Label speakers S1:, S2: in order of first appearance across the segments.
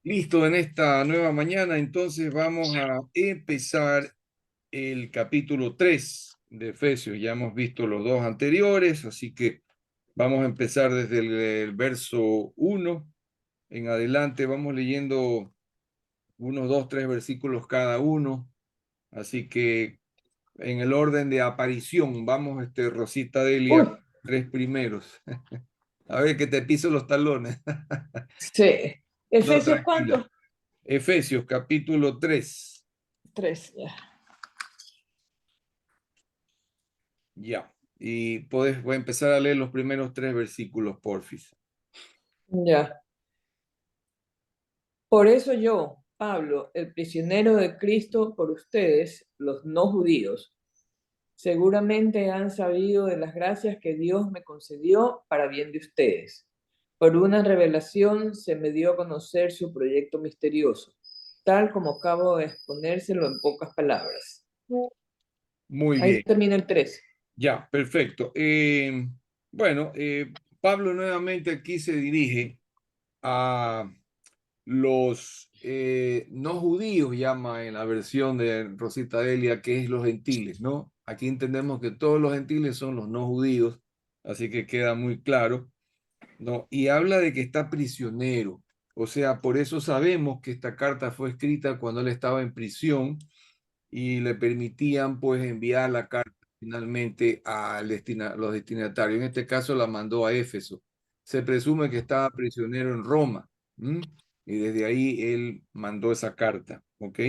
S1: Listo, en esta nueva mañana, entonces vamos a empezar el capítulo 3 de Efesios. Ya hemos visto los dos anteriores, así que vamos a empezar desde el verso 1 en adelante. Vamos leyendo unos 2, 3 versículos cada uno. Así que en el orden de aparición, vamos, Rosita
S2: Uy,
S1: Delia, 3 primeros. A ver que te piso los talones.
S2: sí.
S1: No,
S2: ¿Efesios
S1: tranquila.
S2: cuántos?
S1: Efesios capítulo 3.
S2: Tres, ya.
S1: Ya. Y voy a empezar a leer los primeros 3 versículos, porfis.
S2: Ya. Por eso yo, Pablo, el prisionero de Cristo por ustedes, los no judíos, seguramente han sabido de las gracias que Dios me concedió para bien de ustedes. Por una revelación se me dio a conocer su proyecto misterioso, tal como acabo de exponérselo en pocas palabras.
S1: Muy
S2: Ahí
S1: bien.
S2: termina el 13.
S1: Ya, perfecto. Bueno, Pablo nuevamente aquí se dirige a los no judíos, llama en la versión de Rosita Delia, que es los gentiles, ¿no? Aquí entendemos que todos los gentiles son los no judíos, así que queda muy claro. ¿No? Y habla de que está prisionero. O sea, por eso sabemos que esta carta fue escrita cuando él estaba en prisión y le permitían pues enviar la carta finalmente a los destinatarios. En este caso la mandó a Éfeso. Se presume que estaba prisionero en Roma. ¿M? Y desde ahí él mandó esa carta. ¿Ok?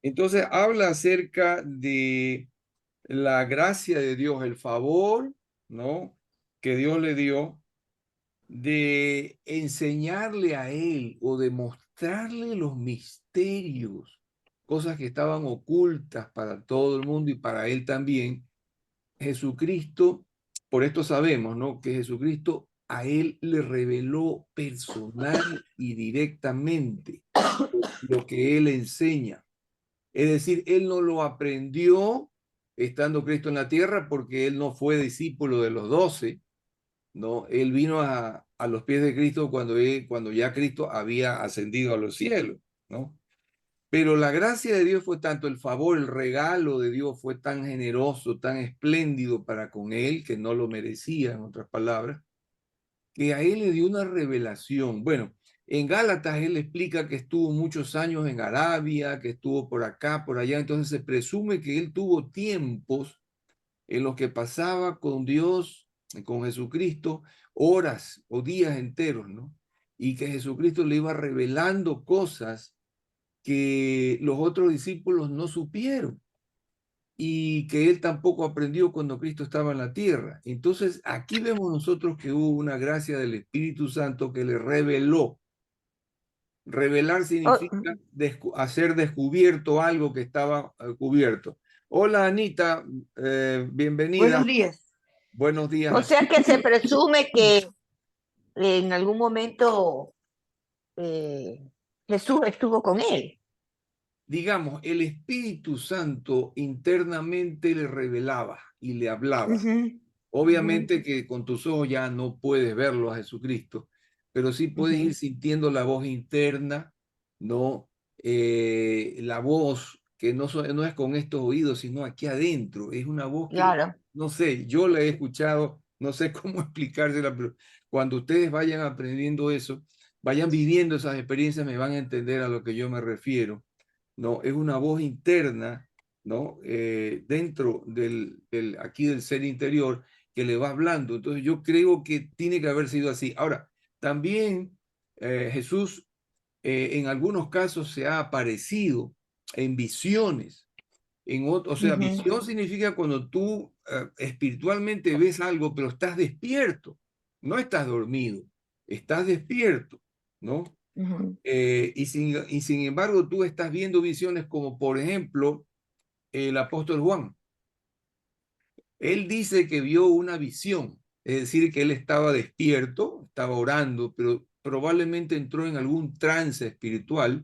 S1: Entonces habla acerca de la gracia de Dios, el favor, ¿no? Que Dios le dio de enseñarle a él o de mostrarle los misterios, cosas que estaban ocultas para todo el mundo y para él también. Jesucristo, por esto sabemos, ¿no? Que Jesucristo a él le reveló personal y directamente lo que él enseña. Es decir, él no lo aprendió estando Cristo en la tierra porque él no fue discípulo de los 12, ¿no? Él vino a los pies de Cristo cuando ya Cristo había ascendido a los cielos, ¿no? Pero la gracia de Dios fue tanto, el favor, el regalo de Dios fue tan generoso, tan espléndido para con él, que no lo merecía, en otras palabras, que a él le dio una revelación. Bueno, en Gálatas él explica que estuvo muchos años en Arabia, que estuvo por acá, por allá, entonces se presume que él tuvo tiempos en los que pasaba con Dios, con Jesucristo, horas o días enteros, ¿no? Y que Jesucristo le iba revelando cosas que los otros discípulos no supieron y que él tampoco aprendió cuando Cristo estaba en la tierra. Entonces, aquí vemos nosotros que hubo una gracia del Espíritu Santo que le reveló. Revelar
S3: Oh,
S1: significa hacer descubierto algo que estaba cubierto. Hola, Anita, bienvenida.
S3: buenos días.
S1: Buenos días
S3: O
S1: a ti.
S3: sea que se presume que en algún momento eh, Jesús estuvo con él.
S1: Digamos, el Espíritu Santo internamente le revelaba y le hablaba.
S3: Ujú, ujú,
S1: Obviamente que con tus ojos ya no puedes verlo a Jesucristo, pero sí puedes ir
S3: ujú.
S1: sintiendo la voz interna, ¿no? La voz que no es con estos oídos, sino aquí adentro. Es una voz que,
S3: Claro.
S1: no sé, yo la he escuchado, no sé cómo explicársela, pero cuando ustedes vayan aprendiendo eso, vayan viviendo esas experiencias, me van a entender a lo que yo me refiero. ¿No? Es una voz interna, ¿no? Dentro aquí del ser interior que le va hablando. Entonces yo creo que tiene que haber sido así. Ahora, también Jesús en algunos casos se ha aparecido en visiones. O sea,
S3: Ujú,
S1: visión significa cuando tú espiritualmente ves algo, pero estás despierto, no estás dormido, estás despierto, ¿no?
S3: ujú.
S1: Y sin embargo, tú estás viendo visiones como, por ejemplo, el apóstol Juan. Él dice que vio una visión, es decir, que él estaba despierto, estaba orando, pero probablemente entró en algún trance espiritual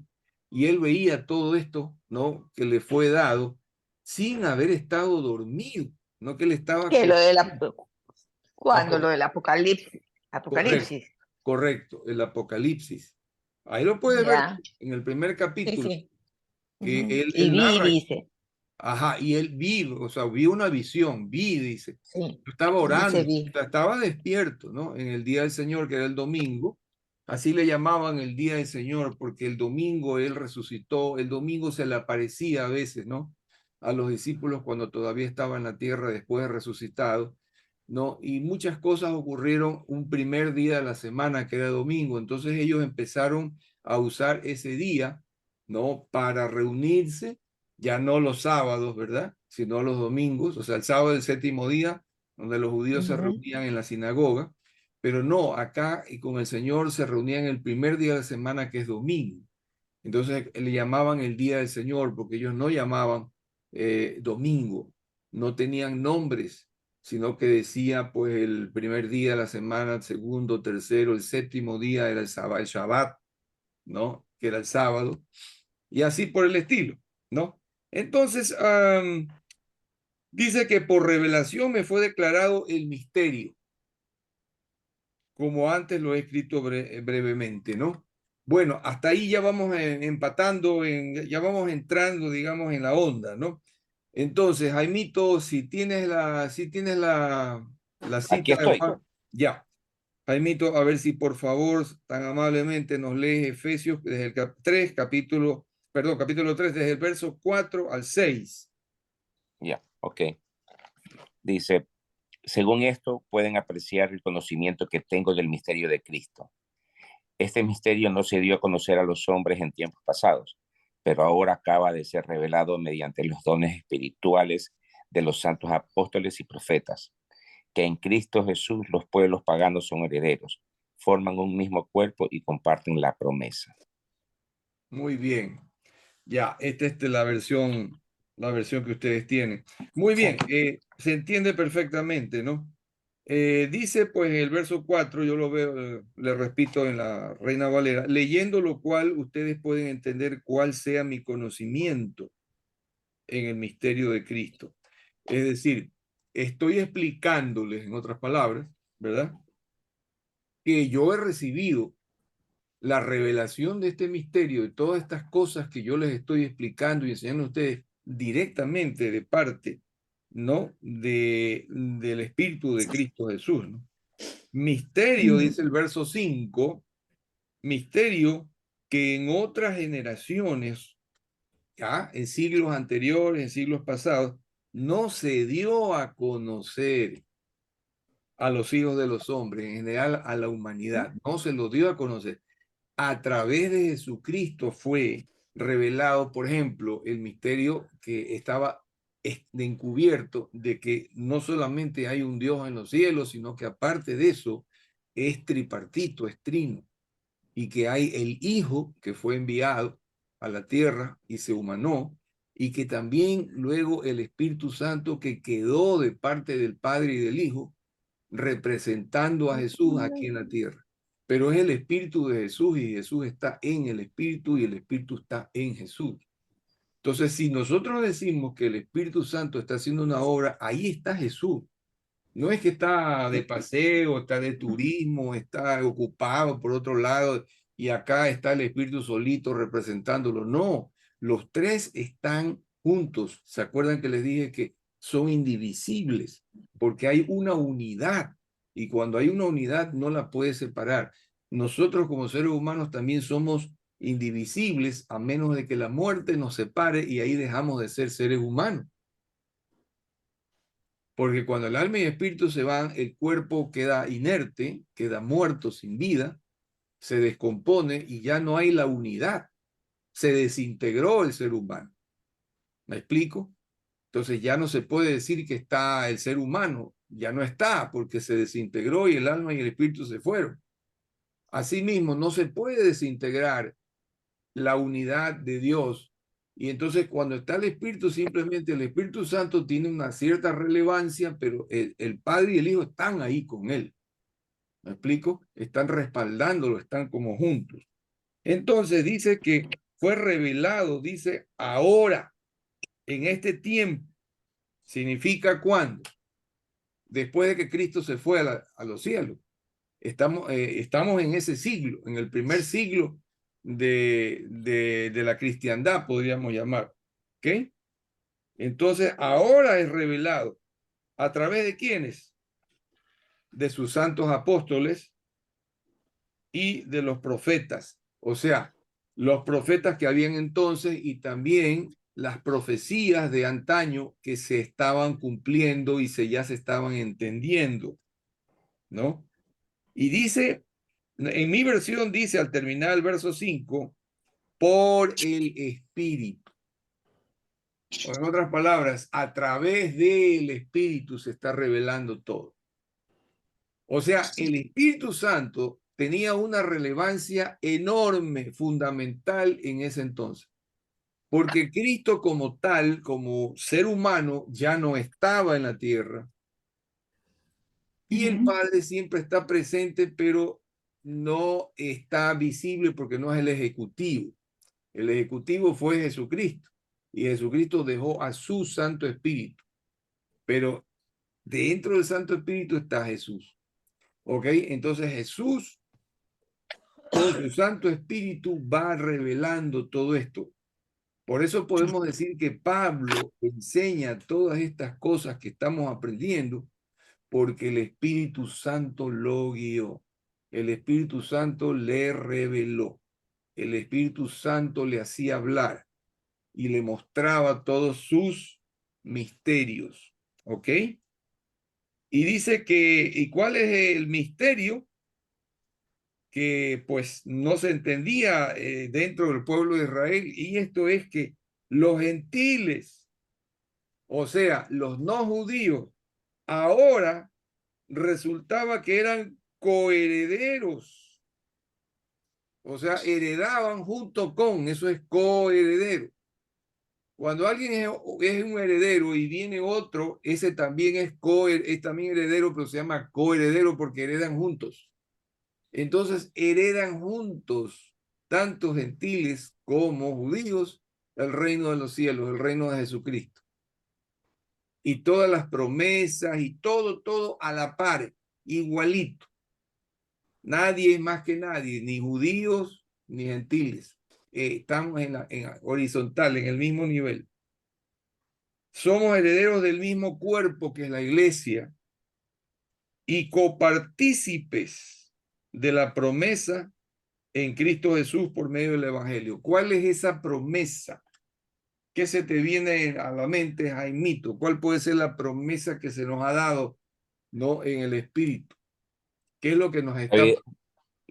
S1: y él veía todo esto, ¿no? Que le fue dado sin haber estado dormido, no que él estaba
S3: Que lo de la,
S1: bajo.
S3: ¿cuándo? Lo del Apocalipsis.
S1: Correcto,
S3: Apocalipsis.
S1: correcto, el Apocalipsis. Ahí lo puedes ver
S3: Ya,
S1: en el primer
S3: sí,
S1: capítulo,
S3: sí.
S1: que
S3: Ujú. Y
S1: él
S3: vi,
S1: narra.
S3: dice,
S1: Ajá, y él o sea, vi una visión, dice.
S3: sí,
S1: Yo estaba
S3: dice
S1: orando,
S3: vi.
S1: estaba despierto, ¿no? En el día del Señor, que era el domingo. Así le llamaban el día del Señor, porque el domingo él resucitó, el domingo se le aparecía a veces, ¿no? A los discípulos cuando todavía estaba en la tierra después de resucitado, ¿no? Y muchas cosas ocurrieron un primer día de la semana, que era domingo. Entonces ellos empezaron a usar ese día, ¿no? Para reunirse, ya no los sábados, ¿verdad? Sino los domingos, o sea, el sábado del séptimo día, donde los judíos se
S3: Ujú.
S1: reunían en la sinagoga, pero no, acá y con el Señor se reunían el primer día de la semana, que es domingo. Entonces le llamaban el día del Señor, porque ellos no llamaban domingo, no tenían nombres, sino que decía pues el primer día de la semana, el segundo, tercero, el séptimo día era el Shabbat, ¿no? Que era el sábado, y así por el estilo, ¿no? Entonces, dice que por revelación me fue declarado el misterio, como antes lo he escrito brevemente, ¿no? Bueno, hasta ahí ya vamos empatando, ya vamos entrando, digamos, en la onda, ¿no? Entonces, Jaimito, si tienes la
S4: Aquí
S1: cita de
S4: estoy.
S1: Juan, ya. Jaimito, a ver si por favor, tan amablemente nos lees Efesios desde el 3, capítulo 3, desde el verso 4 al 6.
S4: Ya, ok. Dice, según esto pueden apreciar el conocimiento que tengo del misterio de Cristo. Este misterio no se dio a conocer a los hombres en tiempos pasados, pero ahora acaba de ser revelado mediante los dones espirituales de los santos apóstoles y profetas, que en Cristo Jesús los pueblos paganos son herederos, forman un mismo cuerpo y comparten la promesa.
S1: Muy bien. Ya, esta es la versión que ustedes tienen. Muy
S4: Sí.
S1: bien, se entiende perfectamente, ¿no? Dice pues en el verso 4, yo lo veo, le repito en la Reina Valera, leyendo lo cual ustedes pueden entender cuál sea mi conocimiento en el misterio de Cristo. Es decir, estoy explicándoles, en otras palabras, ¿verdad? Que yo he recibido la revelación de este misterio, de todas estas cosas que yo les estoy explicando y enseñando a ustedes directamente de parte, ¿no? Del Espíritu de Cristo Jesús, ¿no? Misterio, dice el verso 5, misterio que en otras generaciones, ya en siglos anteriores, en siglos pasados, no se dio a conocer a los hijos de los hombres, en general a la humanidad, no se lo dio a conocer. A través de Jesucristo fue revelado, por ejemplo, el misterio que estaba encubierto de que no solamente hay un Dios en los cielos, sino que aparte de eso es tripartito, es trino, y que hay el Hijo que fue enviado a la tierra y se humanó, y que también luego el Espíritu Santo que quedó de parte del Padre y del Hijo, representando a Jesús aquí en la tierra. Pero es el Espíritu de Jesús y Jesús está en el Espíritu y el Espíritu está en Jesús. Entonces, si nosotros decimos que el Espíritu Santo está haciendo una obra, ahí está Jesús. No es que está de paseo, está de turismo, está ocupado por otro lado y acá está el Espíritu solito representándolo. No, los tres están juntos. ¿Se acuerdan que les dije que son indivisibles? Porque hay una unidad y cuando hay una unidad no la puedes separar. Nosotros como seres humanos también somos indivisibles a menos de que la muerte nos separe y ahí dejamos de ser seres humanos. Porque cuando el alma y el espíritu se van, el cuerpo queda inerte, queda muerto, sin vida, se descompone y ya no hay la unidad. Se desintegró el ser humano. ¿Me explico? Entonces ya no se puede decir que está el ser humano, ya no está porque se desintegró y el alma y el espíritu se fueron. Asimismo, no se puede desintegrar la unidad de Dios. Y entonces cuando está el Espíritu, simplemente el Espíritu Santo tiene una cierta relevancia, pero el Padre y el Hijo están ahí con él. ¿Me explico? Están respaldándolo, están como juntos. Entonces dice que fue revelado, dice ahora, en este tiempo. ¿Significa cuándo? Después de que Cristo se fue a los cielos. Estamos en ese siglo, en el primer siglo de la cristiandad, podríamos llamar. ¿Ok? Entonces, ahora es revelado. ¿A través de quiénes? De sus santos apóstoles y de los profetas. O sea, los profetas que habían entonces y también las profecías de antaño que se estaban cumpliendo y ya se estaban entendiendo, ¿no? Y dice, en mi versión dice al terminar el verso 5, por el Espíritu. O en otras palabras, a través del Espíritu se está revelando todo. O sea, el Espíritu Santo tenía una relevancia enorme, fundamental en ese entonces. Porque Cristo como tal, como ser humano, ya no estaba en la tierra. Y el Padre siempre está presente, pero no está visible porque no es el ejecutivo. El ejecutivo fue Jesucristo. Y Jesucristo dejó a su Santo Espíritu. Pero dentro del Santo Espíritu está Jesús. ¿Ok? Entonces Jesús, con su Santo Espíritu, va revelando todo esto. Por eso podemos decir que Pablo enseña todas estas cosas que estamos aprendiendo, porque el Espíritu Santo lo guió. El Espíritu Santo le reveló. El Espíritu Santo le hacía hablar y le mostraba todos sus misterios. ¿Ok? Y dice que, ¿y cuál es el misterio? Que pues no se entendía dentro del pueblo de Israel, y esto es que los gentiles, o sea, los no judíos, ahora resultaba que eran coherederos, o sea, heredaban junto con, eso es coheredero. Cuando alguien es un heredero y viene otro, ese también es también heredero, pero se llama coheredero porque heredan juntos. Entonces heredan juntos, tanto gentiles como judíos, el reino de los cielos, el reino de Jesucristo. Y todas las promesas y todo a la par, igualito. Nadie es más que nadie, ni judíos ni gentiles. Estamos en horizontal, en el mismo nivel. Somos herederos del mismo cuerpo que es la iglesia y copartícipes de la promesa en Cristo Jesús por medio del Evangelio. ¿Cuál es esa promesa? ¿Qué se te viene a la mente, Jaimito? ¿Cuál puede ser la promesa que se nos ha dado, no, en el Espíritu? ¿Qué es lo que nos está...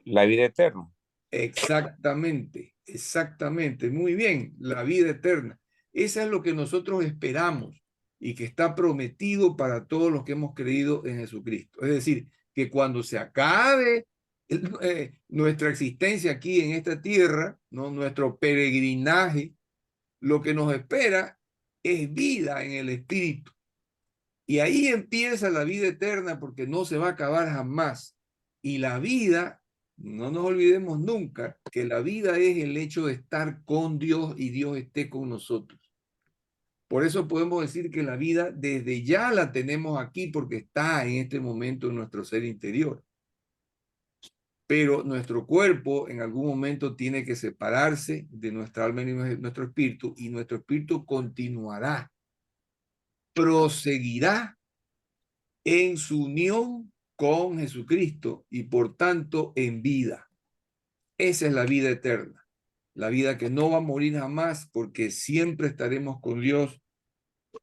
S4: La vida eterna.
S1: Exactamente, exactamente. Muy bien, la vida eterna. Esa es lo que nosotros esperamos y que está prometido para todos los que hemos creído en Jesucristo. Es decir, que cuando se acabe nuestra existencia aquí en esta tierra, ¿no? Nuestro peregrinaje, lo que nos espera es vida en el Espíritu. Y ahí empieza la vida eterna porque no se va a acabar jamás. Y la vida, no nos olvidemos nunca que la vida es el hecho de estar con Dios y Dios esté con nosotros. Por eso podemos decir que la vida desde ya la tenemos aquí porque está en este momento en nuestro ser interior. Pero nuestro cuerpo en algún momento tiene que separarse de nuestra alma y nuestro espíritu, y nuestro espíritu continuará, proseguirá en su unión con Jesucristo y por tanto en vida. Esa es la vida eterna, la vida que no va a morir jamás porque siempre estaremos con Dios,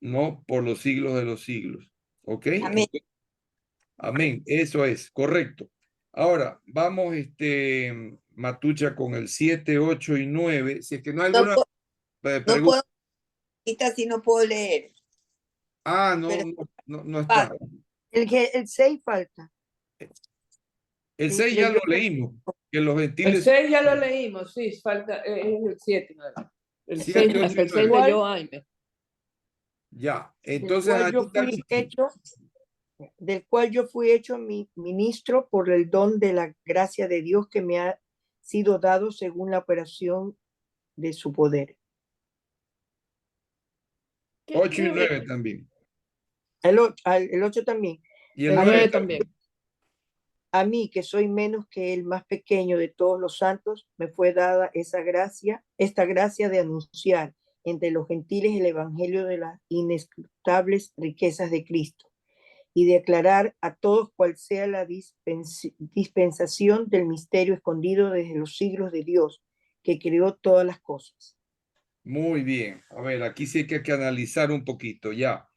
S1: no por los siglos de los siglos. ¿Ok?
S3: Amén.
S1: Amén, eso es, correcto. Ahora, vamos, Matucha, con el 7, 8 y 9. Si es que no hay alguna
S3: No
S1: pregunta.
S3: puedo, ahorita sí no puedo leer.
S1: No,
S3: Pero
S1: no está.
S3: el 6 falta.
S1: El 6 ya lo leímos, que los
S2: El
S1: gentiles...
S2: 6 ya lo leímos, sí, falta, es el 7. El
S1: 7,
S2: 6,
S1: 8
S2: hasta
S1: y
S2: el 6
S1: 9.
S2: leyó Jaime.
S1: Ya,
S3: Del
S1: entonces
S3: cual
S1: ahí
S3: yo
S1: está.
S3: fui hecho ministro por el don de la gracia de Dios que me ha sido dado según la operación de su poder.
S1: 8 y 9 también.
S3: El 8 también.
S1: Y
S2: El
S1: el
S2: 9
S1: 9
S2: también.
S3: A mí, que soy menos que el más pequeño de todos los santos, me fue dada esta gracia de anunciar entre los gentiles el evangelio de las inescrutables riquezas de Cristo y de aclarar a todos cuál sea la dispensación del misterio escondido desde los siglos de Dios, que creó todas las cosas.
S1: Muy bien. A ver, aquí sí hay que analizar un poquito ya.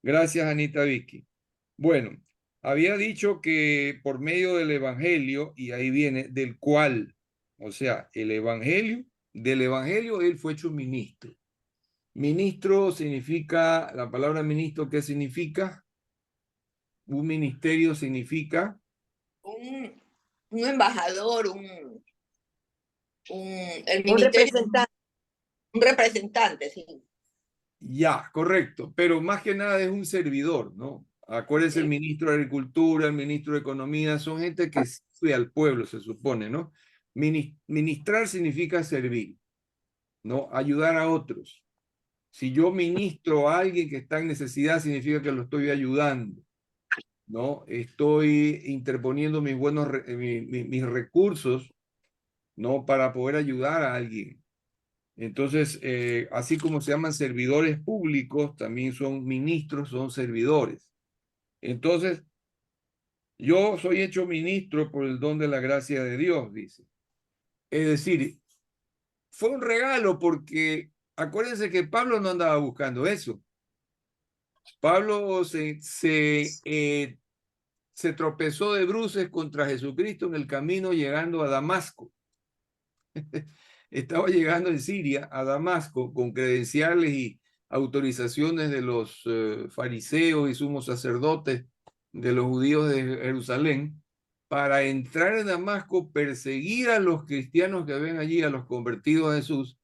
S1: Gracias, Anita Vicky. Bueno, había dicho que por medio del evangelio, y ahí viene, del cual, o sea, el evangelio, del evangelio él fue hecho ministro. Ministro significa, la palabra ministro, ¿qué significa? Un ministerio significa
S5: Un embajador, el
S3: Un
S5: ministerio,
S3: representante.
S5: un representante, sí.
S1: ya, correcto, pero más que nada es un servidor, ¿no? Acuérdense, el
S5: Sí.
S1: ministro de Agricultura, el ministro de Economía, son gente que sirve al pueblo, se supone, ¿no? Ministrar significa servir, ¿no? Ayudar a otros. Si yo ministro a alguien que está en necesidad, significa que lo estoy ayudando, ¿no? Estoy interponiendo mis mis recursos, ¿no? Para poder ayudar a alguien. Entonces, así como se llaman servidores públicos, también son ministros, son servidores. Entonces, yo soy hecho ministro por el don de la gracia de Dios, dice. Es decir, fue un regalo porque acuérdense que Pablo no andaba buscando eso. Pablo se tropezó de bruces contra Jesucristo en el camino llegando a Damasco. Estaba llegando en Siria a Damasco con credenciales y autorizaciones de los fariseos y sumos sacerdotes de los judíos de Jerusalén para entrar en Damasco, perseguir a los cristianos que ven allí, a los convertidos a Jesús,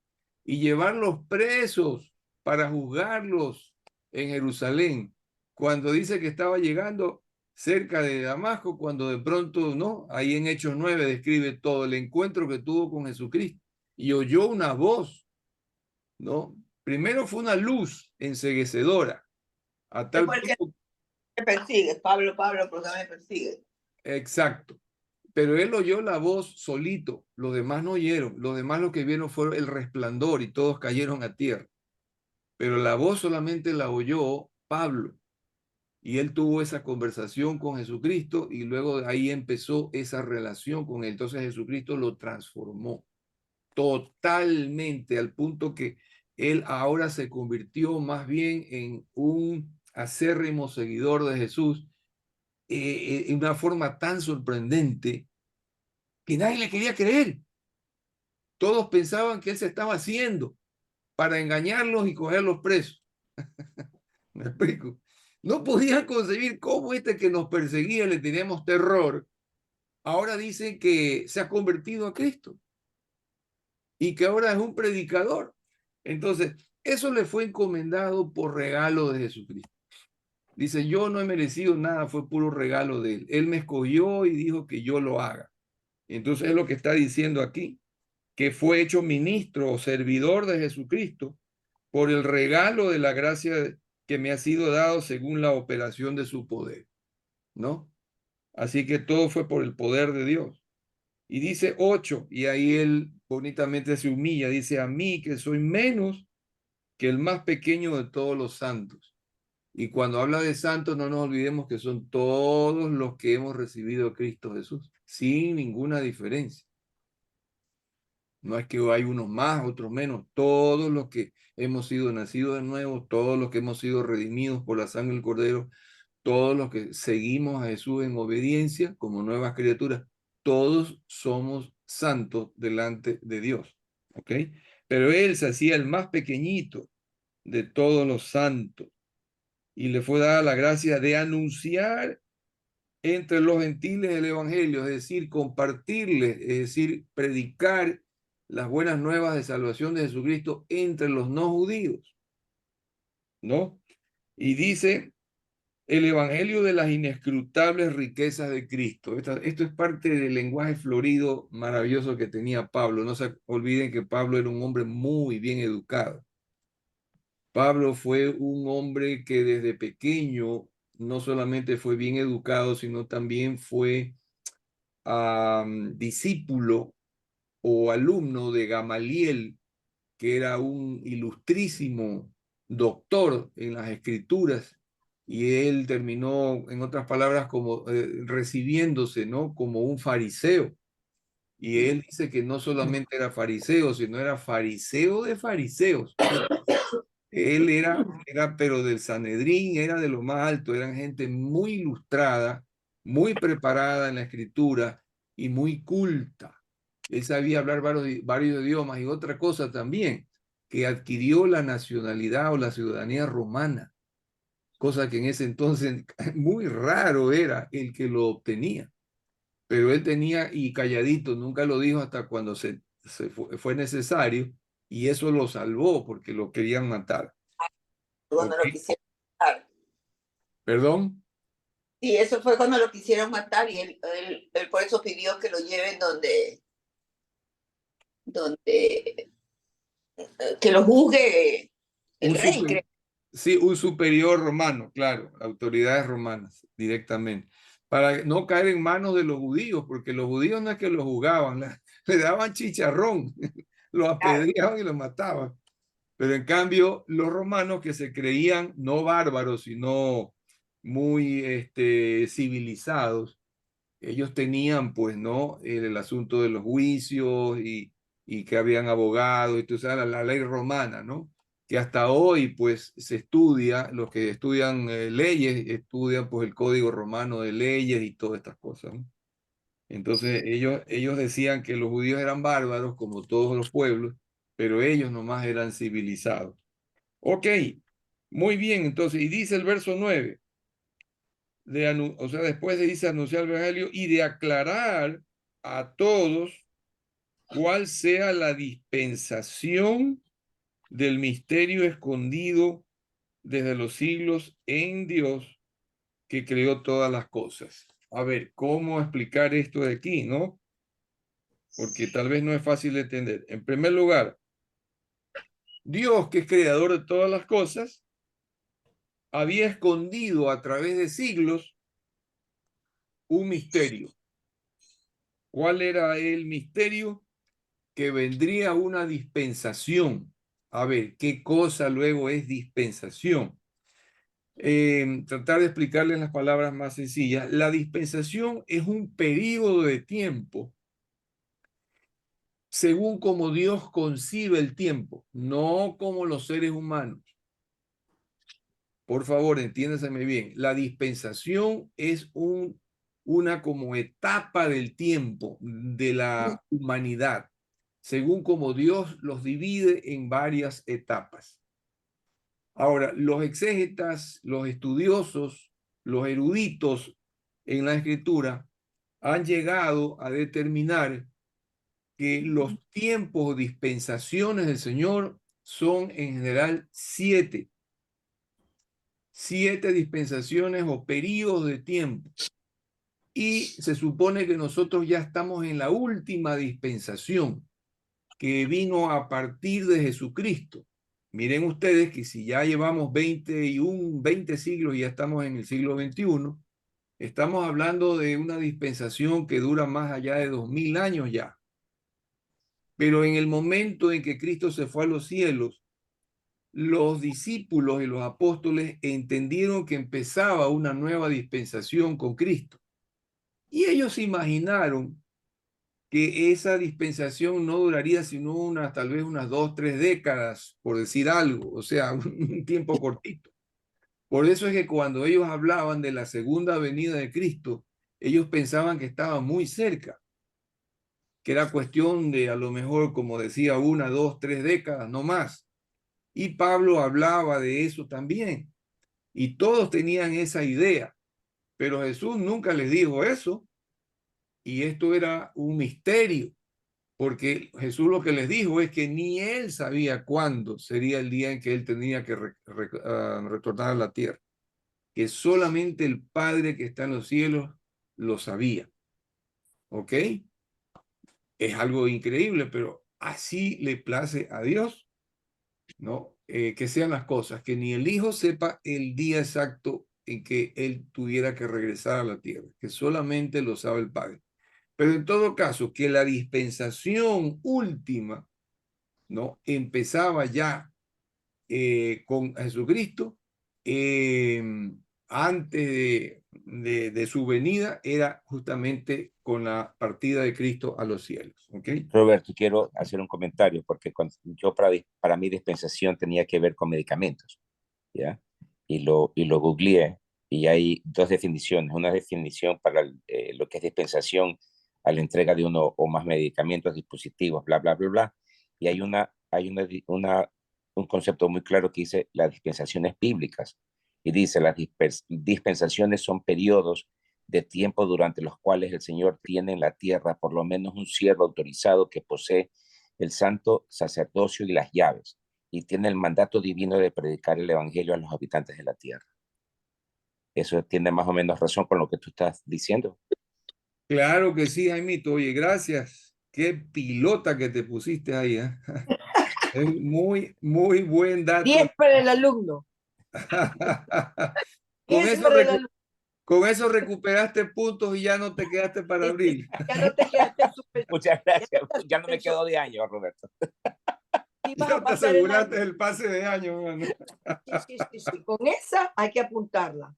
S1: y llevarlos presos para juzgarlos en Jerusalén. Cuando dice que estaba llegando cerca de Damasco, cuando de pronto, ¿no? Ahí en Hechos 9 describe todo el encuentro que tuvo con Jesucristo y oyó una voz, ¿no? Primero fue una luz enceguecedora, a
S5: ¿Qué
S1: tal
S5: fue el que
S1: punto,
S5: me persigue? Pablo, ¿por qué me persigue?
S1: exacto, pero él oyó la voz solito, los demás no oyeron, los demás lo que vieron fue el resplandor y todos cayeron a tierra, pero la voz solamente la oyó Pablo. Y él tuvo esa conversación con Jesucristo y luego de ahí empezó esa relación con él. Entonces Jesucristo lo transformó totalmente al punto que él ahora se convirtió más bien en un acérrimo seguidor de Jesús en una forma tan sorprendente que nadie le quería creer. Todos pensaban que él se estaba haciendo para engañarlos y cogerlos presos. ¿Me explico? No podían concebir cómo este que nos perseguía, le teníamos terror, ahora dicen que se ha convertido a Cristo y que ahora es un predicador. Entonces, eso le fue encomendado por regalo de Jesucristo. Dice, yo no he merecido nada, fue puro regalo de él. Él me escogió y dijo que yo lo haga. Entonces es lo que está diciendo aquí, que fue hecho ministro o servidor de Jesucristo por el regalo de la gracia que me ha sido dado según la operación de su poder, ¿no? Así que todo fue por el poder de Dios. Y dice 8, y ahí él bonitamente se humilla, dice, a mí que soy menos que el más pequeño de todos los santos. Y cuando habla de santos, no nos olvidemos que son todos los que hemos recibido a Cristo Jesús, sin ninguna diferencia. No es que hay unos más, otros menos, todos los que hemos sido nacidos de nuevo, todos los que hemos sido redimidos por la sangre del Cordero, todos los que seguimos a Jesús en obediencia como nuevas criaturas, todos somos santos delante de Dios, ¿ok? Pero él se hacía el más pequeñito de todos los santos y le fue dada la gracia de anunciar entre los gentiles el evangelio, es decir, compartirles, es decir, predicar las buenas nuevas de salvación de Jesucristo entre los no judíos, ¿no? Y dice el evangelio de las inescrutables riquezas de Cristo. Esto es parte del lenguaje florido maravilloso que tenía Pablo. No se olviden que Pablo era un hombre muy bien educado. Pablo fue un hombre que desde pequeño no solamente fue bien educado, sino también fue discípulo o alumno de Gamaliel, que era un ilustrísimo doctor en las escrituras, y él terminó, en otras palabras, como recibiéndose, ¿no? Como un fariseo. Y él dice que no solamente era fariseo, sino era fariseo de fariseos. Él era pero del Sanedrín, era de lo más alto, eran gente muy ilustrada, muy preparada en la escritura y muy culta. Él sabía hablar varios idiomas y otra cosa también, que adquirió la nacionalidad o la ciudadanía romana, cosa que en ese entonces muy raro era el que lo obtenía. Pero él tenía, y calladito, nunca lo dijo hasta cuando fue necesario, y eso lo salvó porque lo querían matar.
S5: Cuando
S1: ¿Ok?
S5: lo quisieron matar.
S1: ¿Perdón?
S5: Sí, eso fue cuando lo quisieron matar y él por eso pidió que lo lleven donde que lo juzgue el
S1: Un
S5: rey, creo.
S1: sí, un superior romano, claro, autoridades romanas directamente, para no caer en manos de los judíos, porque los judíos no es que lo juzgaban, le daban chicharrón, lo apedreaban y lo mataban. Pero en cambio, los romanos que se creían no bárbaros, sino muy civilizados, ellos tenían, pues, ¿no? El asunto de los juicios y que habían abogados, y tú sabes, la ley romana, ¿no? Que hasta hoy, pues, se estudia, los que estudian leyes, estudian, pues, el código romano de leyes y todas estas cosas, ¿no? Entonces, ellos decían que los judíos eran bárbaros, como todos los pueblos, pero ellos nomás eran civilizados. Ok, muy bien, entonces, y dice el verso 9 o sea, después se dice anunciar el evangelio y de aclarar a todos cuál sea la dispensación del misterio escondido desde los siglos en Dios que creó todas las cosas. A ver, ¿cómo explicar esto de aquí, no? Porque tal vez no es fácil de entender. En primer lugar, Dios, que es creador de todas las cosas, había escondido a través de siglos un misterio. ¿Cuál era el misterio? Que vendría una dispensación. A ver, ¿qué cosa luego es dispensación? Tratar de explicarles las palabras más sencillas. La dispensación es un periodo de tiempo según como Dios concibe el tiempo, no como los seres humanos. Por favor, entiéndaseme bien. La dispensación es una como etapa del tiempo de la humanidad, según como Dios los divide en varias etapas. Ahora, los exégetas, los estudiosos, los eruditos en la escritura han llegado a determinar que los tiempos o dispensaciones del Señor son en general 7. 7 dispensaciones o periodos de tiempo. Y se supone que nosotros ya estamos en la última dispensación que vino a partir de Jesucristo. Miren ustedes que si ya llevamos 20 siglos y ya estamos en el siglo XXI, estamos hablando de una dispensación que dura más allá de 2000 años ya. Pero en el momento en que Cristo se fue a los cielos, los discípulos y los apóstoles entendieron que empezaba una nueva dispensación con Cristo. Y ellos imaginaron que esa dispensación no duraría sino tal vez unas 2, 3 décadas, por decir algo, o sea, un tiempo cortito. Por eso es que cuando ellos hablaban de la segunda venida de Cristo, ellos pensaban que estaba muy cerca, que era cuestión de a lo mejor, como decía, 1, 2, 3 décadas, no más. Y Pablo hablaba de eso también. Y todos tenían esa idea, pero Jesús nunca les dijo eso. Y esto era un misterio, porque Jesús lo que les dijo es que ni él sabía cuándo sería el día en que él tenía que retornar a la tierra, que solamente el Padre que está en los cielos lo sabía. ¿Ok? Es algo increíble, pero así le place a Dios, ¿no? Que sean las cosas, que ni el Hijo sepa el día exacto en que él tuviera que regresar a la tierra, que solamente lo sabe el Padre. Pero en todo caso, que la dispensación última, ¿no? Empezaba ya con Jesucristo, antes de su venida, era justamente con la partida de Cristo a los cielos. ¿Ok?
S4: Roberto, quiero hacer un comentario porque para mí dispensación tenía que ver con medicamentos, ¿ya? Y lo googleé y hay dos definiciones. Una definición para lo que es dispensación a la entrega de uno o más medicamentos, dispositivos, bla, bla, bla, bla. Y un concepto muy claro que dice las dispensaciones bíblicas. Y dice, las dispensaciones son periodos de tiempo durante los cuales el Señor tiene en la tierra por lo menos un siervo autorizado que posee el santo sacerdocio y las llaves, y tiene el mandato divino de predicar el evangelio a los habitantes de la tierra. Eso tiene más o menos razón con lo que tú estás diciendo.
S1: Claro que sí, Jaimito. Oye, gracias. Qué pilota que te pusiste ahí, ¿eh? Es muy, muy buen dato.
S3: 10 para el alumno.
S1: Con
S3: 10
S1: eso,
S3: para el alumno.
S1: con eso recuperaste puntos y ya no te quedaste para abril.
S3: Ya no te quedaste súper.
S4: Muchas gracias. Ya no me quedo de año, Roberto.
S3: Sí, vas
S1: Ya
S3: a
S1: te
S3: pasar el
S1: aseguraste
S3: año.
S1: el pase de año, mano.
S3: Sí. Con esa hay que apuntarla.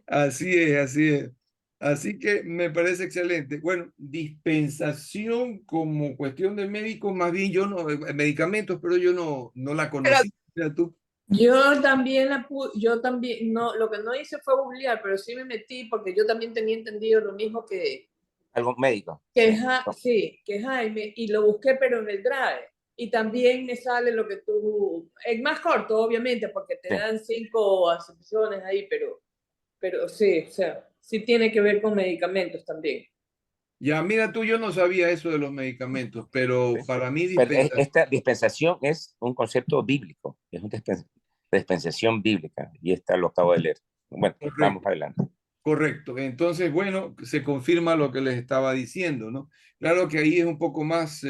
S1: Así es, así es. Así que me parece excelente. Bueno, dispensación como cuestión de médico, más bien yo no, medicamentos, pero yo no la conocí. Mira tú.
S2: Yo también yo también, no, lo que no hice fue googlear, pero sí me metí porque yo también tenía entendido lo mismo
S4: ¿Algo médico?
S2: sí, que Jaime, y lo busqué, pero en el Drive. Y también me sale lo que tú, es más corto, obviamente, porque te
S4: Sí.
S2: dan 5 acepciones ahí, pero sí, o sea, sí tiene que ver con medicamentos también.
S1: Ya, mira tú, yo no sabía eso de los medicamentos, pero para mí
S4: Pero esta dispensación es un concepto bíblico, es una dispensación bíblica, y esta lo acabo de leer. Bueno, vamos
S1: correcto,
S4: adelante.
S1: correcto. Entonces, bueno, se confirma lo que les estaba diciendo, ¿no? Claro que ahí es un poco más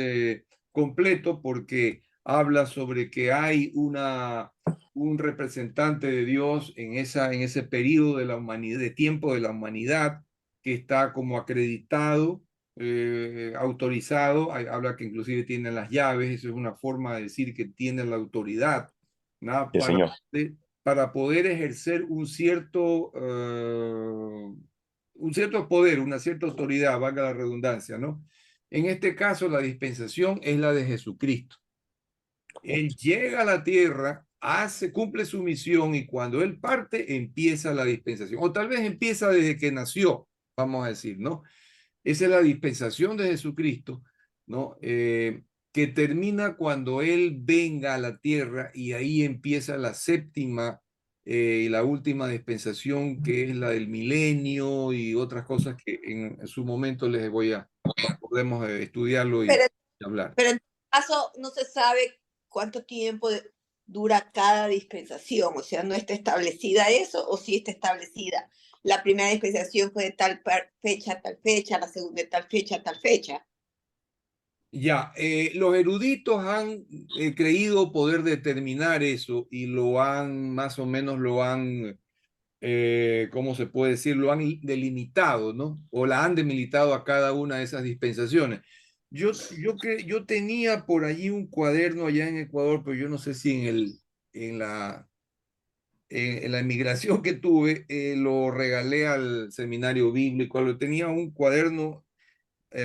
S1: completo porque habla sobre que hay un representante de Dios en ese periodo de la humanidad, de tiempo de la humanidad, que está como acreditado, autorizado. Habla que inclusive tiene las llaves, eso es una forma de decir que tiene la autoridad, ¿no?
S4: Sí, señor.
S1: Para poder ejercer un cierto poder, una cierta autoridad, valga la redundancia, ¿no? En este caso, la dispensación es la de Jesucristo. Él llega a la tierra, cumple su misión y cuando él parte empieza la dispensación. O tal vez empieza desde que nació, vamos a decir, ¿no? Esa es la dispensación de Jesucristo, ¿no? Que termina cuando él venga a la tierra y ahí empieza la séptima y la última dispensación, que es la del milenio y otras cosas que en su momento les podemos estudiarlo y hablar.
S5: Pero en todo caso no se sabe cuánto tiempo dura cada dispensación, o sea, no está establecida eso, o si está establecida. La primera dispensación fue de tal fecha a tal fecha, la segunda de tal fecha a tal fecha.
S1: Ya, los eruditos han creído poder determinar eso y más o menos ¿cómo se puede decir? Lo han delimitado, ¿no? O la han delimitado a cada una de esas dispensaciones. Yo tenía por allí un cuaderno allá en Ecuador, pero yo no sé si en la emigración que tuve lo regalé al seminario bíblico. Tenía un cuaderno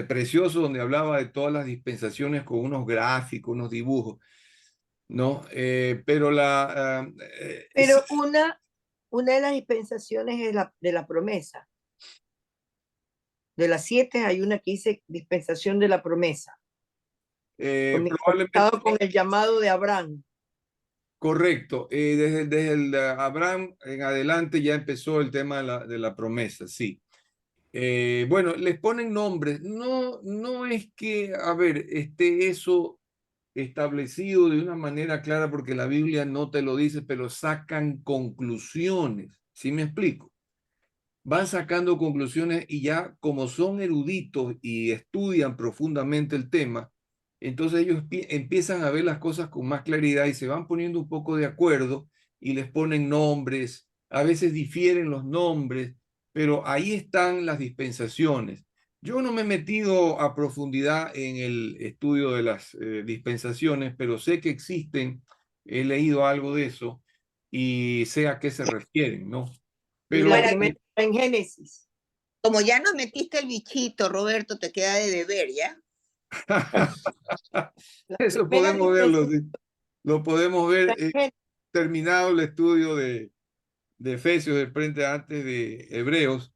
S1: precioso donde hablaba de todas las dispensaciones con unos gráficos, unos dibujos, ¿no? Pero
S3: Pero una de las dispensaciones es de la promesa. De las 7 hay una que dice dispensación de la promesa.
S1: probablemente
S3: Conectado con el llamado de Abraham.
S1: correcto. Desde el Abraham en adelante ya empezó el tema de la promesa, sí. Bueno, les ponen nombres. No es que, a ver, esté eso establecido de una manera clara porque la Biblia no te lo dice, pero sacan conclusiones. ¿Sí me explico? Van sacando conclusiones y ya como son eruditos y estudian profundamente el tema, entonces ellos empiezan a ver las cosas con más claridad y se van poniendo un poco de acuerdo y les ponen nombres, a veces difieren los nombres, pero ahí están las dispensaciones. Yo no me he metido a profundidad en el estudio de las dispensaciones, pero sé que existen, he leído algo de eso y sé a qué se refieren, ¿no?
S3: Y
S1: Pero
S3: la
S5: Para-
S3: primera está en Génesis.
S5: Como ya nos metiste el bichito, Roberto, te queda de deber, ¿ya?
S3: La
S1: eso
S3: primera
S1: podemos verlo,
S3: dispensación
S1: sí. Lo podemos ver
S3: está en Génesis.
S1: terminado el estudio de Efesios, del frente antes de Hebreos.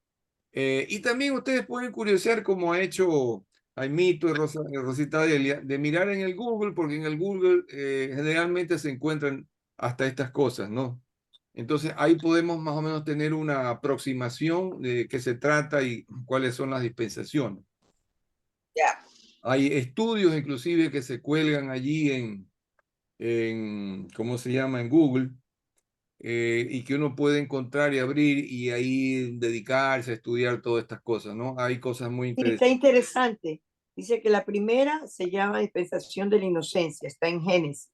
S1: Y también ustedes pueden curiosear como ha hecho Jaimito y Rosita Delia, de mirar en el Google, porque en el Google generalmente se encuentran hasta estas cosas, ¿no? Entonces ahí podemos más o menos tener una aproximación de qué se trata y cuáles son las dispensaciones.
S5: Ya.
S1: Hay estudios inclusive que se cuelgan allí ¿cómo se llama? En Google, y que uno puede encontrar y abrir y ahí dedicarse a estudiar todas estas cosas, ¿no? Hay cosas muy
S3: Sí, está
S1: interesantes.
S3: interesante. Dice que la primera se llama dispensación de la inocencia, está en Génesis.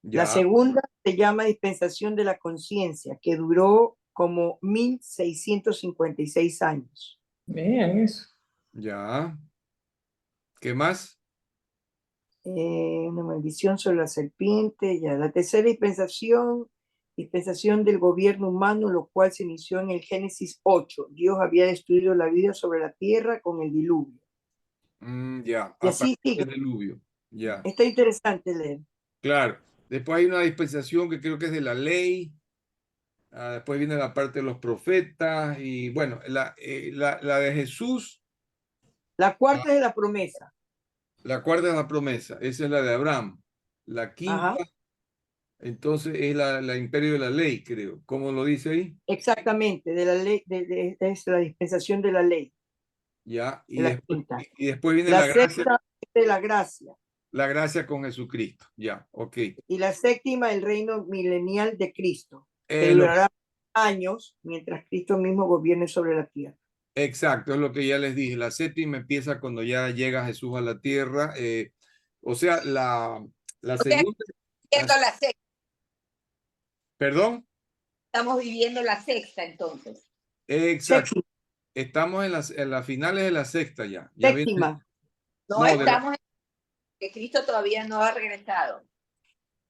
S3: La
S1: Ya,
S3: segunda se llama dispensación de la conciencia, que duró como 1656 años.
S2: Vean eso.
S1: ya. ¿Qué más?
S3: Una maldición sobre la serpiente, ya. La tercera dispensación, dispensación del gobierno humano, lo cual se inició en el Génesis 8. Dios había destruido la vida sobre la tierra con el diluvio.
S1: Ya,
S3: Y
S1: a
S3: así
S1: partir
S3: sigue.
S1: del diluvio. Ya,
S3: Está interesante leer.
S1: claro. Después hay una dispensación que creo que es de la ley. Después viene la parte de los profetas. Y bueno, la de Jesús,
S3: La
S1: ah,
S3: cuarta es la promesa.
S1: la cuarta es la promesa. Esa es la de Abraham. La
S3: Ajá,
S1: quinta, entonces, es la imperio de la ley, creo. ¿Cómo lo dice ahí?
S3: exactamente, de la ley, es la dispensación de la ley,
S1: Ya,
S3: de la quinta.
S1: y después viene
S3: La sexta es de
S1: la gracia con Jesucristo. Ya, ok.
S3: y la séptima el reino milenial de Cristo, que
S1: Lo,
S3: durará años mientras Cristo mismo gobierne sobre la tierra.
S1: exacto, es lo que ya les dije. La séptima empieza cuando ya llega Jesús a la tierra. O sea, la
S5: O sea,
S1: segunda,
S5: viendo la sexta,
S1: perdón,
S5: estamos viviendo la sexta entonces.
S1: exacto.
S3: Séptima,
S1: Estamos en las finales de la sexta ya. Ya viene,
S3: séptima,
S5: No
S1: no,
S5: estamos en que Cristo todavía no ha regresado.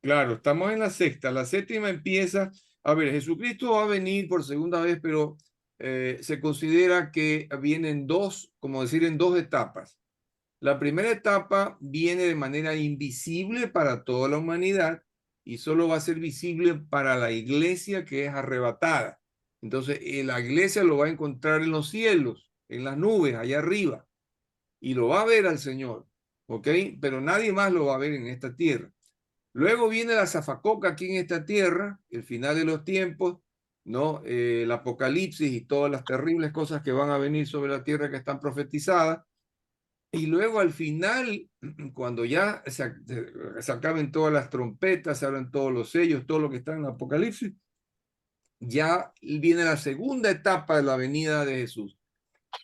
S1: claro, estamos en la sexta. La séptima empieza, a ver, Jesucristo va a venir por segunda vez, pero se considera que vienen dos, como decir, en dos etapas. La primera etapa viene de manera invisible para toda la humanidad y solo va a ser visible para la iglesia que es arrebatada. Entonces, la iglesia lo va a encontrar en los cielos, en las nubes, allá arriba, y lo va a ver al Señor, ¿ok? Pero nadie más lo va a ver en esta tierra. Luego viene la zafacoca aquí en esta tierra, el final de los tiempos, ¿no? El apocalipsis y todas las terribles cosas que van a venir sobre la tierra que están profetizadas. Y luego al final, cuando ya se acaben todas las trompetas, se abran todos los sellos, todo lo que está en el Apocalipsis, ya viene la segunda etapa de la venida de Jesús.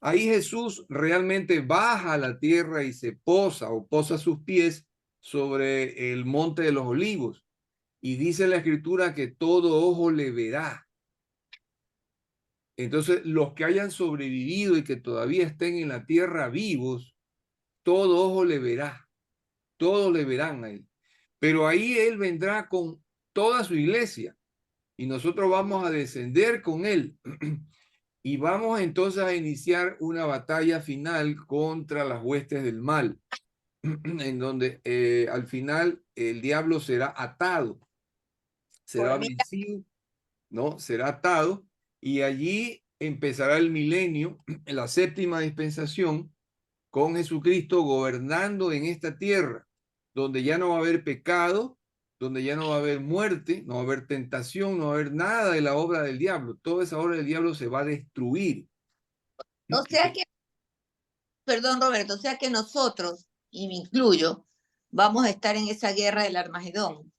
S1: Ahí Jesús realmente baja a la tierra y se posa o posa sus pies sobre el monte de los olivos. Y dice la escritura que todo ojo le verá. Entonces, los que hayan sobrevivido y que todavía estén en la tierra vivos, todo ojo le verá. Todos le verán a él. Pero ahí él vendrá con toda su iglesia y nosotros vamos a descender con él y vamos entonces a iniciar una batalla final contra las huestes del mal, en donde al final el diablo será atado, será
S5: Por mí,
S1: vencido, ¿no? Será atado y allí empezará el milenio, la séptima dispensación, con Jesucristo gobernando en esta tierra, donde ya no va a haber pecado, donde ya no va a haber muerte, no va a haber tentación, no va a haber nada de la obra del diablo. Toda esa obra del diablo se va a destruir.
S5: o sea que, perdón Roberto, o sea que nosotros, y me incluyo, vamos a estar en esa guerra del Armagedón.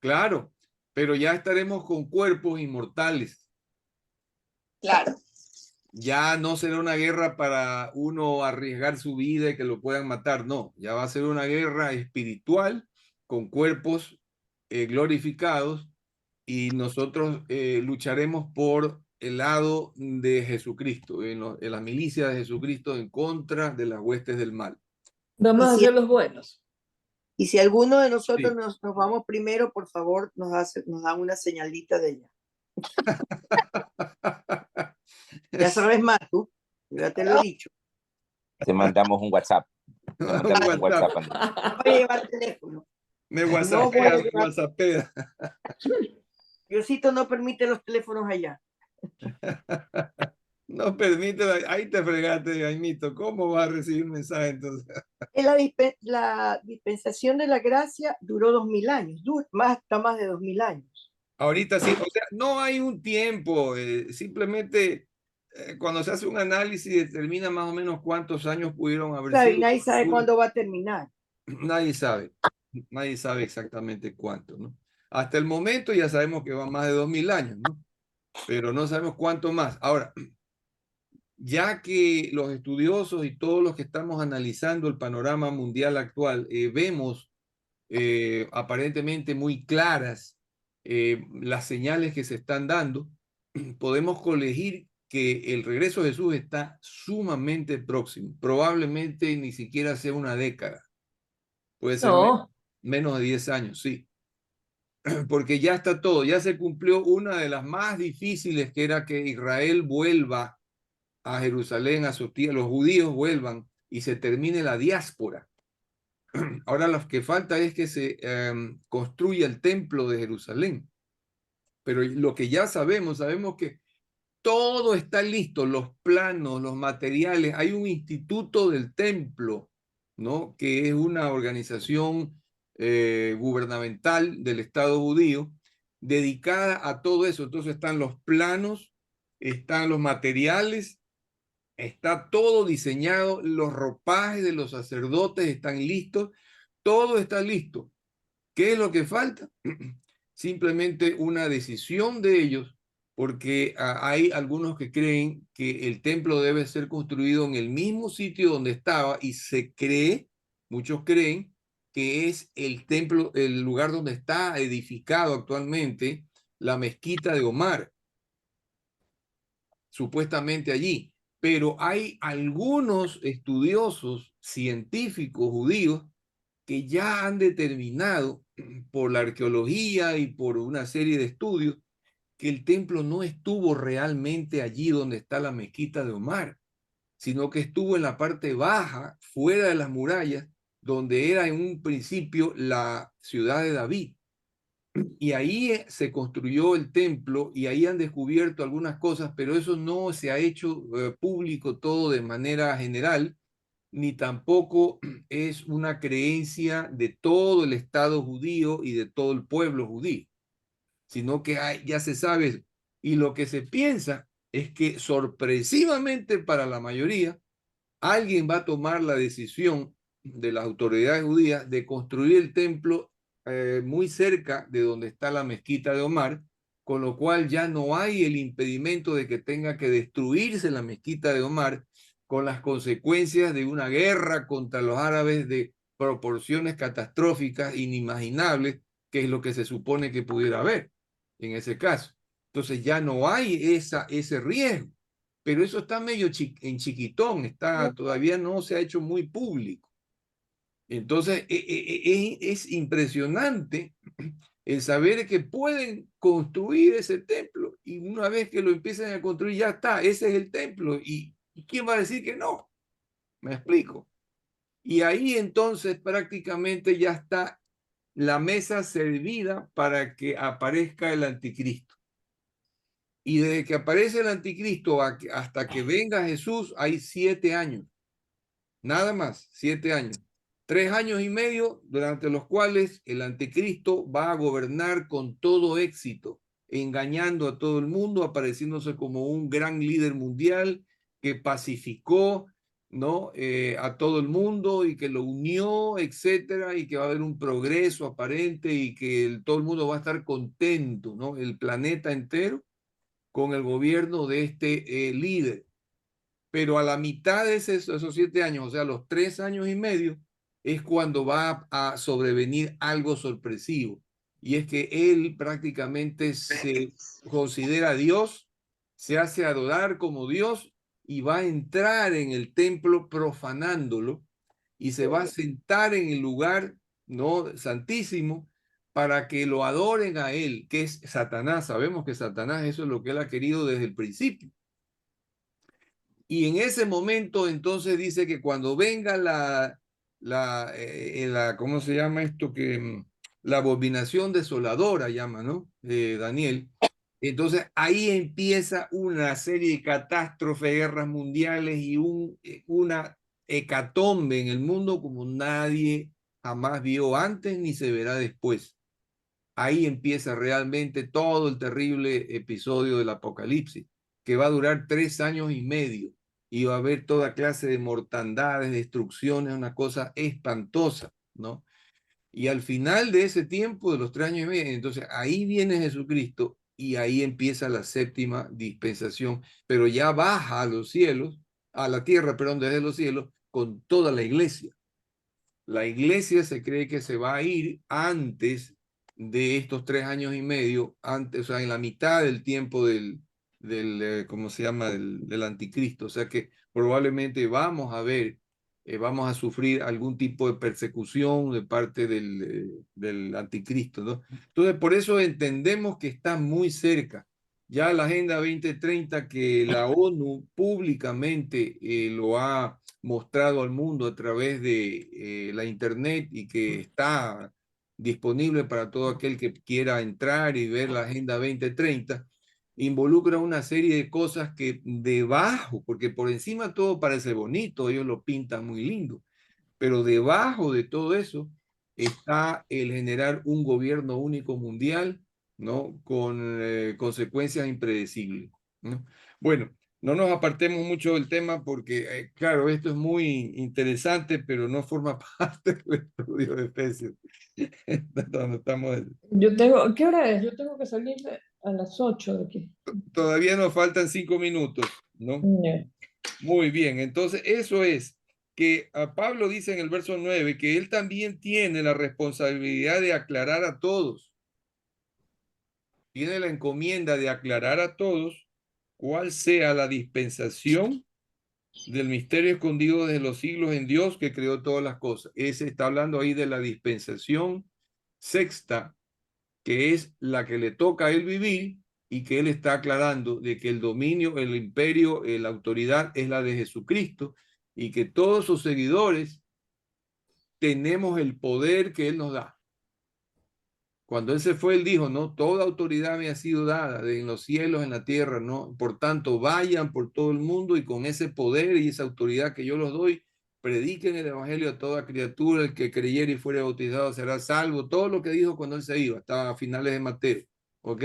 S1: Claro, pero ya estaremos con cuerpos inmortales.
S5: Claro.
S1: Ya no será una guerra para uno arriesgar su vida y que lo puedan matar, no, ya va a ser una guerra espiritual con cuerpos glorificados y nosotros lucharemos por el lado de Jesucristo, en la milicia de Jesucristo en contra de las huestes del mal.
S2: Vamos a
S3: si-
S2: ser los buenos.
S3: Y si alguno de nosotros
S1: Sí.
S3: nos vamos primero, por favor, nos dan una señalita de ella. Ya sabes más tú, ya te lo he dicho.
S4: Te mandamos un WhatsApp. Te mandamos un WhatsApp, Andrés.
S3: Voy a llevar el teléfono.
S1: Me
S3: No voy a
S1: whatsappea, me
S3: llevar.
S1: whatsappea.
S3: Diosito no permite los teléfonos allá.
S1: No permite, ahí te fregaste, Jaimito. ¿Cómo vas a recibir un mensaje entonces?
S3: La dispensación de la gracia duró 2000 años, está más de 2000 años.
S1: Ahorita sí, o sea, no hay un tiempo, simplemente cuando se hace un análisis determina más o menos cuántos años pudieron haber
S3: Claro, y
S1: sido.
S3: nadie sabe cuándo va a terminar.
S1: Nadie sabe exactamente cuánto, ¿no? Hasta el momento ya sabemos que va más de 2000 años, ¿no? Pero no sabemos cuánto más. Ahora, ya que los estudiosos y todos los que estamos analizando el panorama mundial actual, vemos aparentemente muy claras las señales que se están dando, podemos colegir que el regreso de Jesús está sumamente próximo, probablemente ni siquiera sea una década, puede ser
S2: No,
S1: menos de 10 años, sí, porque ya está todo, ya se cumplió una de las más difíciles, que era que Israel vuelva a Jerusalén, a su tierra, los judíos vuelvan y se termine la diáspora. Ahora lo que falta es que se construya el templo de Jerusalén. Pero lo que ya sabemos que todo está listo, los planos, los materiales. Hay un instituto del templo, ¿no? Que es una organización gubernamental del Estado judío dedicada a todo eso. Entonces están los planos, están los materiales, está todo diseñado, los ropajes de los sacerdotes están listos, todo está listo. ¿Qué es lo que falta? Simplemente una decisión de ellos, porque hay algunos que creen que el templo debe ser construido en el mismo sitio donde estaba y se cree, muchos creen, que es el templo, el lugar donde está edificado actualmente la mezquita de Omar, supuestamente allí. Pero hay algunos estudiosos científicos judíos que ya han determinado por la arqueología y por una serie de estudios que el templo no estuvo realmente allí donde está la mezquita de Omar, sino que estuvo en la parte baja, fuera de las murallas, donde era en un principio la ciudad de David. Y ahí se construyó el templo y ahí han descubierto algunas cosas, pero eso no se ha hecho público todo de manera general, ni tampoco es una creencia de todo el Estado judío y de todo el pueblo judío, sino que ya se sabe. Y lo que se piensa es que sorpresivamente para la mayoría, alguien va a tomar la decisión de las autoridades judías de construir el templo muy cerca de donde está la mezquita de Omar, con lo cual ya no hay el impedimento de que tenga que destruirse la mezquita de Omar, con las consecuencias de una guerra contra los árabes de proporciones catastróficas, inimaginables, que es lo que se supone que pudiera haber en ese caso. Entonces ya no hay ese riesgo, pero eso está medio en chiquitón, todavía no se ha hecho muy público. Entonces es impresionante el saber que pueden construir ese templo y una vez que lo empiecen a construir ya está, ese es el templo y ¿quién va a decir que no? Me explico. Y ahí entonces prácticamente ya está la mesa servida para que aparezca el anticristo. Y desde que aparece el anticristo hasta que venga Jesús hay 7 años. Nada más, 7 años. 3 años y medio durante los cuales el anticristo va a gobernar con todo éxito, engañando a todo el mundo, apareciéndose como un gran líder mundial que pacificó, ¿no? A todo el mundo y que lo unió, etcétera, y que va a haber un progreso aparente y que todo el mundo va a estar contento, ¿no? El planeta entero con el gobierno de este líder. Pero a la mitad de esos 7 años, o sea, los 3 años y medio, es cuando va a sobrevenir algo sorpresivo. Y es que él prácticamente se considera Dios se hace adorar como Dios y va a entrar en el templo profanándolo y se va a sentar en el lugar, ¿no?, santísimo, para que lo adoren a él, que es Satanás. Sabemos que Satanás eso es lo que él ha querido desde el principio. Y en ese momento entonces dice que cuando venga ¿cómo se llama esto? La abominación desoladora llama, ¿no? Daniel. Entonces ahí empieza una serie de catástrofes, guerras mundiales y una hecatombe en el mundo como nadie jamás vio antes ni se verá después. Ahí empieza realmente todo el terrible episodio del Apocalipsis, que va a durar 3 años y medio y va a haber toda clase de mortandades, destrucciones, una cosa espantosa, ¿no? Y al final de ese tiempo, de los 3 años y medio, entonces ahí viene Jesucristo y ahí empieza la séptima dispensación, pero ya baja a los cielos, a la tierra, perdón, desde los cielos, con toda la iglesia. La iglesia se cree que se va a ir antes de estos 3 años y medio, antes, o sea, en la mitad del tiempo ¿cómo se llama? Del anticristo. O sea que probablemente vamos a ver, vamos a sufrir algún tipo de persecución de parte del anticristo, ¿no? Entonces, por eso entendemos que está muy cerca. Ya la Agenda 2030 que la ONU públicamente lo ha mostrado al mundo a través de la internet y que está disponible para todo aquel que quiera entrar y ver la Agenda 2030, involucra una serie de cosas que debajo, porque por encima todo parece bonito, ellos lo pintan muy lindo, pero debajo de todo eso está el generar un gobierno único mundial, ¿no? Con consecuencias impredecibles, ¿no? Bueno, no nos apartemos mucho del tema porque, claro, esto es muy interesante, pero no forma parte del estudio de Efesios. Donde estamos,
S2: ¿Qué hora es? Yo tengo que salir a las 8 de aquí.
S1: todavía nos faltan 5 minutos, ¿no?
S2: Ya.
S1: Muy bien, entonces eso es que a Pablo dice en el verso 9 que él también tiene la responsabilidad de aclarar a todos, tiene la encomienda de aclarar a todos cuál sea la dispensación del misterio escondido desde los siglos en Dios que creó todas las cosas. Ese está hablando ahí de la dispensación sexta, que es la que le toca a él vivir y que él está aclarando de que el dominio, el imperio, la autoridad es la de Jesucristo y que todos sus seguidores tenemos el poder que él nos da. Cuando él se fue, él dijo, no, toda autoridad me ha sido dada en los cielos, en la tierra, ¿no? Por tanto, vayan por todo el mundo y con ese poder y esa autoridad que yo los doy, prediquen el evangelio a toda criatura, el que creyere y fuere bautizado será salvo, todo lo que dijo cuando él se iba, hasta a finales de Mateo, ¿ok?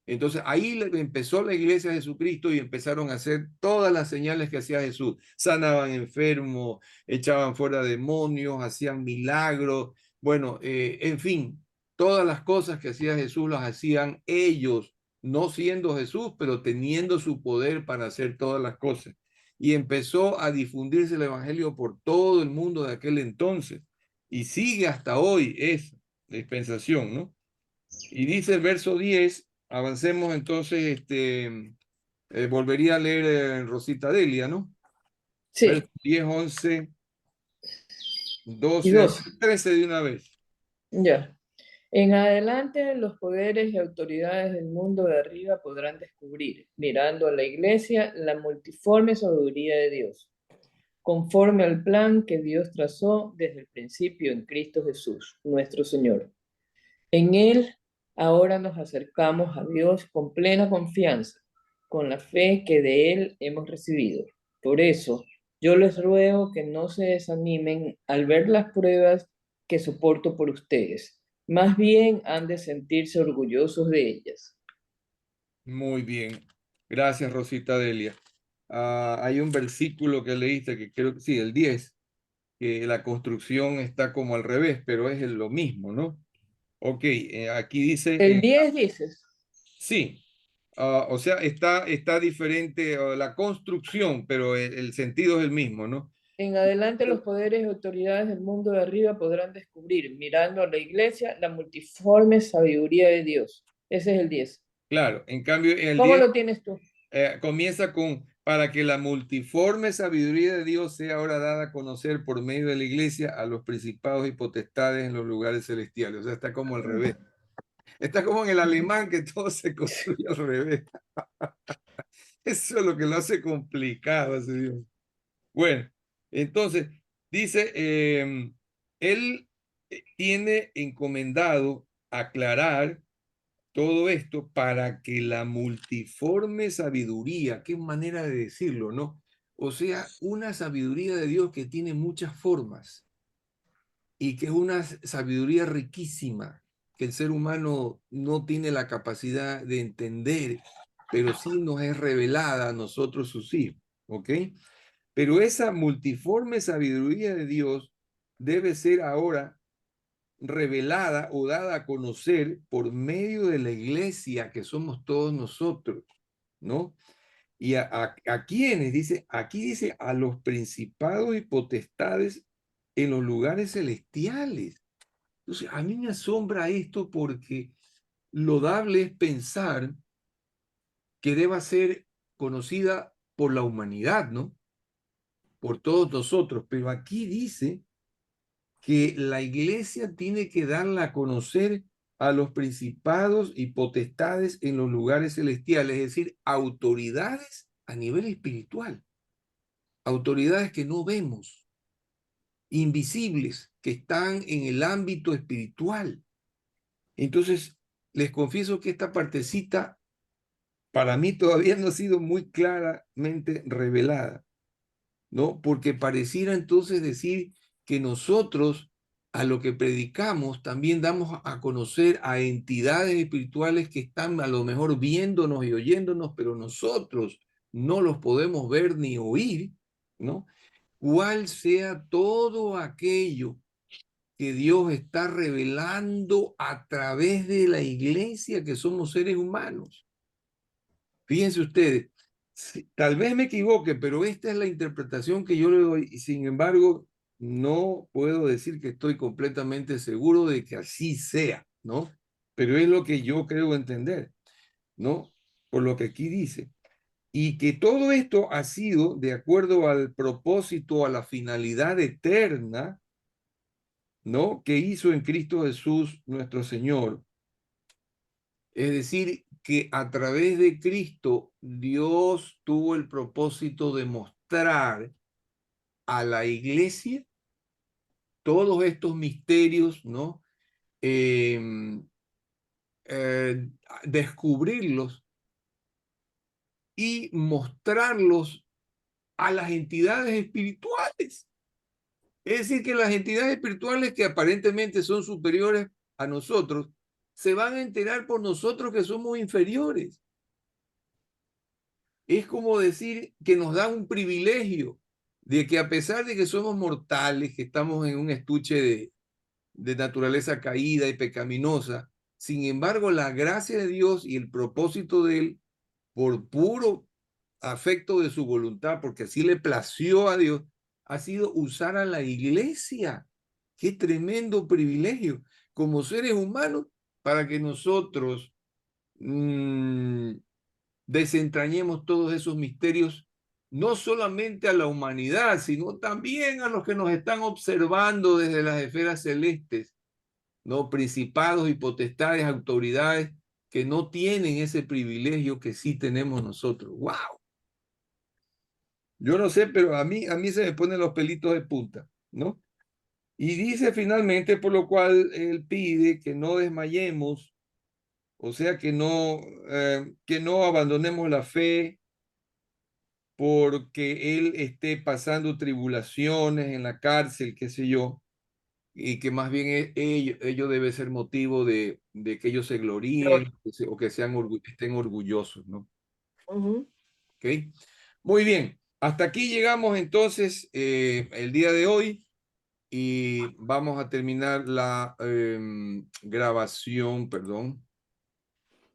S1: Entonces ahí empezó la iglesia de Jesucristo y empezaron a hacer todas las señales que hacía Jesús. Sanaban enfermos, echaban fuera demonios, hacían milagros, bueno, en fin, todas las cosas que hacía Jesús las hacían ellos, no siendo Jesús, pero teniendo su poder para hacer todas las cosas. Y empezó a difundirse el evangelio por todo el mundo de aquel entonces. Y sigue hasta hoy esa dispensación, ¿no? Y dice el verso 10, avancemos entonces, volvería a leer Rosita Delia, ¿no?
S2: Sí.
S1: Verso 10, 11,
S2: Y
S1: 12,
S2: 12.
S1: 13 de una vez.
S2: Ya. En adelante, los poderes y autoridades del mundo de arriba podrán descubrir, mirando a la iglesia, la multiforme sabiduría de Dios, conforme al plan que Dios trazó desde el principio en Cristo Jesús, nuestro Señor. En Él ahora nos acercamos a Dios con plena confianza, con la fe que de Él hemos recibido. Por eso, yo les ruego que no se desanimen al ver las pruebas que soporto por ustedes. Más bien han de sentirse orgullosos de ellas.
S1: Muy bien. Gracias, Rosita Delia. Hay un versículo que leíste que creo que sí, el 10, que la construcción está como al revés, pero es lo mismo, ¿no? Ok, aquí dice,
S2: El 10 dices.
S1: sí, o sea, está diferente la construcción, pero el sentido es el mismo, ¿no?
S2: En adelante los poderes y autoridades del mundo de arriba podrán descubrir, mirando a la iglesia, la multiforme sabiduría de Dios. Ese es el 10.
S1: Claro, en cambio, en el
S2: ¿Cómo
S1: 10,
S2: lo tienes tú?
S1: comienza con, para que la multiforme sabiduría de Dios sea ahora dada a conocer por medio de la iglesia a los principados y potestades en los lugares celestiales. O sea, está como al revés. Está como en el alemán, que todo se construye al revés. Eso es lo que lo hace complicado, ese Dios. Bueno, entonces, dice, él tiene encomendado aclarar todo esto para que la multiforme sabiduría, qué manera de decirlo, ¿no? O sea, una sabiduría de Dios que tiene muchas formas y que es una sabiduría riquísima, que el ser humano no tiene la capacidad de entender, pero sí nos es revelada a nosotros sus hijos, ¿ok? Pero esa multiforme sabiduría de Dios debe ser ahora revelada o dada a conocer por medio de la iglesia que somos todos nosotros, ¿no? Y a quienes, dice, aquí dice, a los principados y potestades en los lugares celestiales. Entonces, a mí me asombra esto porque lo dable es pensar que deba ser conocida por la humanidad, ¿no? Por todos nosotros, pero aquí dice que la iglesia tiene que darla a conocer a los principados y potestades en los lugares celestiales, es decir, autoridades a nivel espiritual, autoridades que no vemos, invisibles, que están en el ámbito espiritual. Entonces, les confieso que esta partecita para mí todavía no ha sido muy claramente revelada, ¿no? Porque pareciera entonces decir que nosotros a lo que predicamos también damos a conocer a entidades espirituales que están a lo mejor viéndonos y oyéndonos, pero nosotros no los podemos ver ni oír, ¿no? Cuál sea todo aquello que Dios está revelando a través de la iglesia, que somos seres humanos. Fíjense ustedes, tal vez me equivoque, pero esta es la interpretación que yo le doy y sin embargo no puedo decir que estoy completamente seguro de que así sea, ¿no? Pero es lo que yo creo entender, ¿no? Por lo que aquí dice. Y que todo esto ha sido de acuerdo al propósito, a la finalidad eterna, ¿no? Que hizo en Cristo Jesús nuestro Señor. Es decir, que a través de Cristo Dios tuvo el propósito de mostrar a la iglesia todos estos misterios, ¿no? Descubrirlos y mostrarlos a las entidades espirituales. Es decir, que las entidades espirituales que aparentemente son superiores a nosotros, se van a enterar por nosotros que somos inferiores. Es como decir que nos da un privilegio de que a pesar de que somos mortales, que estamos en un estuche de naturaleza caída y pecaminosa, sin embargo, la gracia de Dios y el propósito de Él, por puro afecto de su voluntad, porque así le plació a Dios, ha sido usar a la iglesia. Qué tremendo privilegio como seres humanos para que nosotros desentrañemos todos esos misterios, no solamente a la humanidad, sino también a los que nos están observando desde las esferas celestes, ¿no? Principados y potestades, autoridades que no tienen ese privilegio que sí tenemos nosotros. ¡Wow! Yo no sé, pero a mí se me ponen los pelitos de punta, ¿no? Y dice finalmente, por lo cual él pide que no desmayemos, o sea, que no abandonemos la fe porque él esté pasando tribulaciones en la cárcel, qué sé yo, y que más bien ello debe ser motivo de que ellos se gloríen o que estén orgullosos, ¿no? ¿Ok? Muy bien, hasta aquí llegamos entonces el día de hoy y vamos a terminar la grabación, perdón.